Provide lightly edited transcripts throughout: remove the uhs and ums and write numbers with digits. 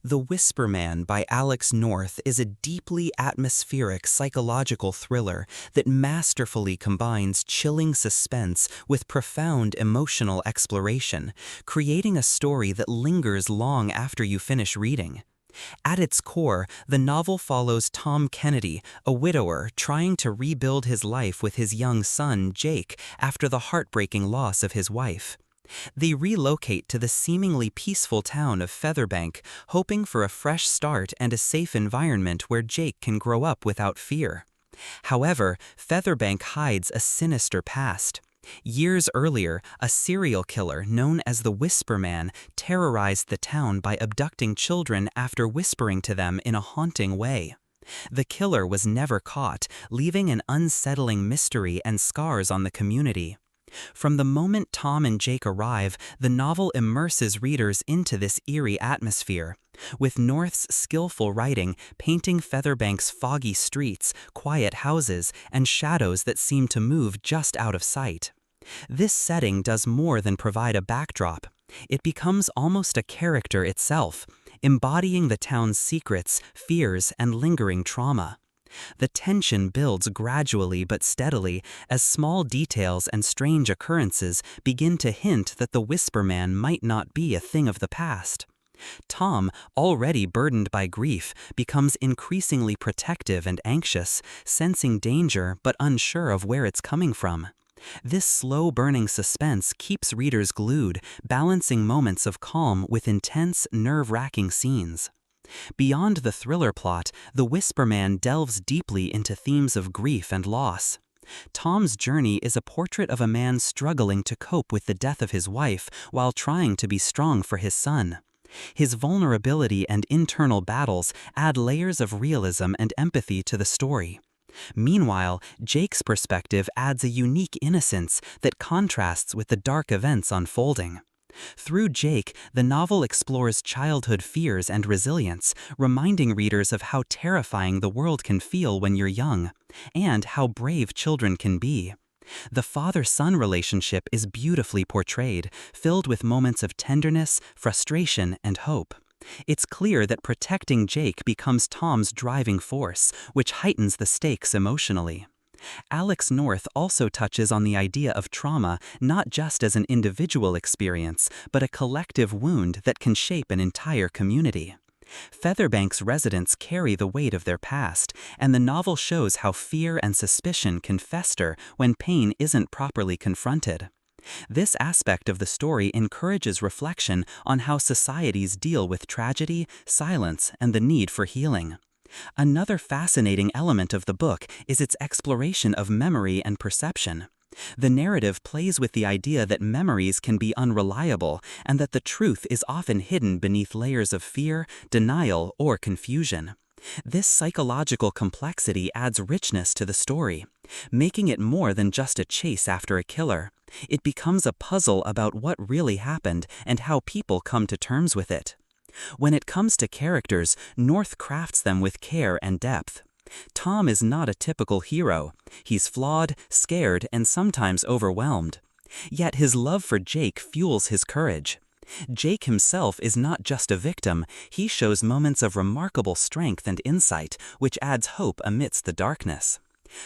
The Whisper Man by Alex North is a deeply atmospheric psychological thriller that masterfully combines chilling suspense with profound emotional exploration, creating a story that lingers long after you finish reading. At its core, the novel follows Tom Kennedy, a widower trying to rebuild his life with his young son, Jake, after the heartbreaking loss of his wife. They relocate to the seemingly peaceful town of Featherbank, hoping for a fresh start and a safe environment where Jake can grow up without fear. However, Featherbank hides a sinister past. Years earlier, a serial killer known as the Whisper Man terrorized the town by abducting children after whispering to them in a haunting way. The killer was never caught, leaving an unsettling mystery and scars on the community. From the moment Tom and Jake arrive, the novel immerses readers into this eerie atmosphere, with North's skillful writing painting Featherbank's foggy streets, quiet houses, and shadows that seem to move just out of sight. This setting does more than provide a backdrop. It becomes almost a character itself, embodying the town's secrets, fears, and lingering trauma. The tension builds gradually but steadily as small details and strange occurrences begin to hint that the Whisper Man might not be a thing of the past. Tom, already burdened by grief, becomes increasingly protective and anxious, sensing danger but unsure of where it's coming from. This slow-burning suspense keeps readers glued, balancing moments of calm with intense, nerve-wracking scenes. Beyond the thriller plot, The Whisper Man delves deeply into themes of grief and loss. Tom's journey is a portrait of a man struggling to cope with the death of his wife while trying to be strong for his son. His vulnerability and internal battles add layers of realism and empathy to the story. Meanwhile, Jake's perspective adds a unique innocence that contrasts with the dark events unfolding. Through Jake, the novel explores childhood fears and resilience, reminding readers of how terrifying the world can feel when you're young, and how brave children can be. The father-son relationship is beautifully portrayed, filled with moments of tenderness, frustration, and hope. It's clear that protecting Jake becomes Tom's driving force, which heightens the stakes emotionally. Alex North also touches on the idea of trauma not just as an individual experience, but a collective wound that can shape an entire community. Featherbank's residents carry the weight of their past, and the novel shows how fear and suspicion can fester when pain isn't properly confronted. This aspect of the story encourages reflection on how societies deal with tragedy, silence, and the need for healing. Another fascinating element of the book is its exploration of memory and perception. The narrative plays with the idea that memories can be unreliable and that the truth is often hidden beneath layers of fear, denial, or confusion. This psychological complexity adds richness to the story, making it more than just a chase after a killer. It becomes a puzzle about what really happened and how people come to terms with it. When it comes to characters, North crafts them with care and depth. Tom is not a typical hero. He's flawed, scared, and sometimes overwhelmed. Yet his love for Jake fuels his courage. Jake himself is not just a victim, he shows moments of remarkable strength and insight, which adds hope amidst the darkness.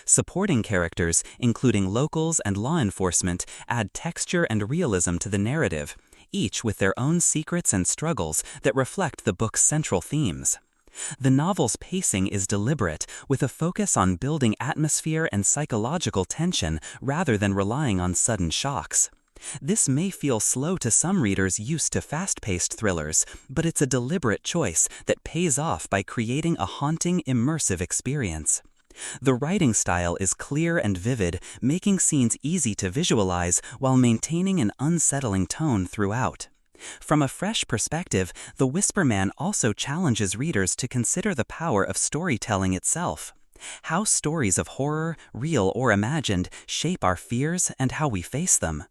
Supporting characters, including locals and law enforcement, add texture and realism to the narrative, each with their own secrets and struggles that reflect the book's central themes. The novel's pacing is deliberate, with a focus on building atmosphere and psychological tension rather than relying on sudden shocks. This may feel slow to some readers used to fast-paced thrillers, but it's a deliberate choice that pays off by creating a haunting, immersive experience. The writing style is clear and vivid, making scenes easy to visualize while maintaining an unsettling tone throughout. From a fresh perspective, The Whisper Man also challenges readers to consider the power of storytelling itself. How stories of horror, real or imagined, shape our fears and how we face them.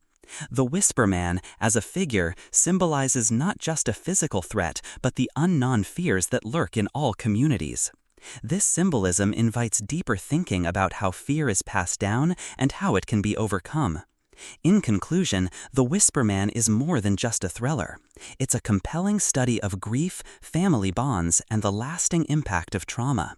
The Whisper Man, as a figure, symbolizes not just a physical threat, but the unknown fears that lurk in all communities. This symbolism invites deeper thinking about how fear is passed down and how it can be overcome. In conclusion, The Whisper Man is more than just a thriller. It's a compelling study of grief, family bonds, and the lasting impact of trauma.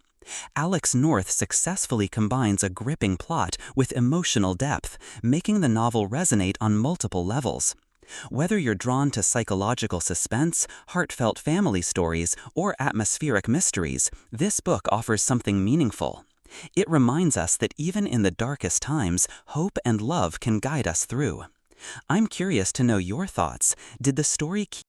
Alex North successfully combines a gripping plot with emotional depth, making the novel resonate on multiple levels. Whether you're drawn to psychological suspense, heartfelt family stories, or atmospheric mysteries, this book offers something meaningful. It reminds us that even in the darkest times, hope and love can guide us through. I'm curious to know your thoughts. Did the story keep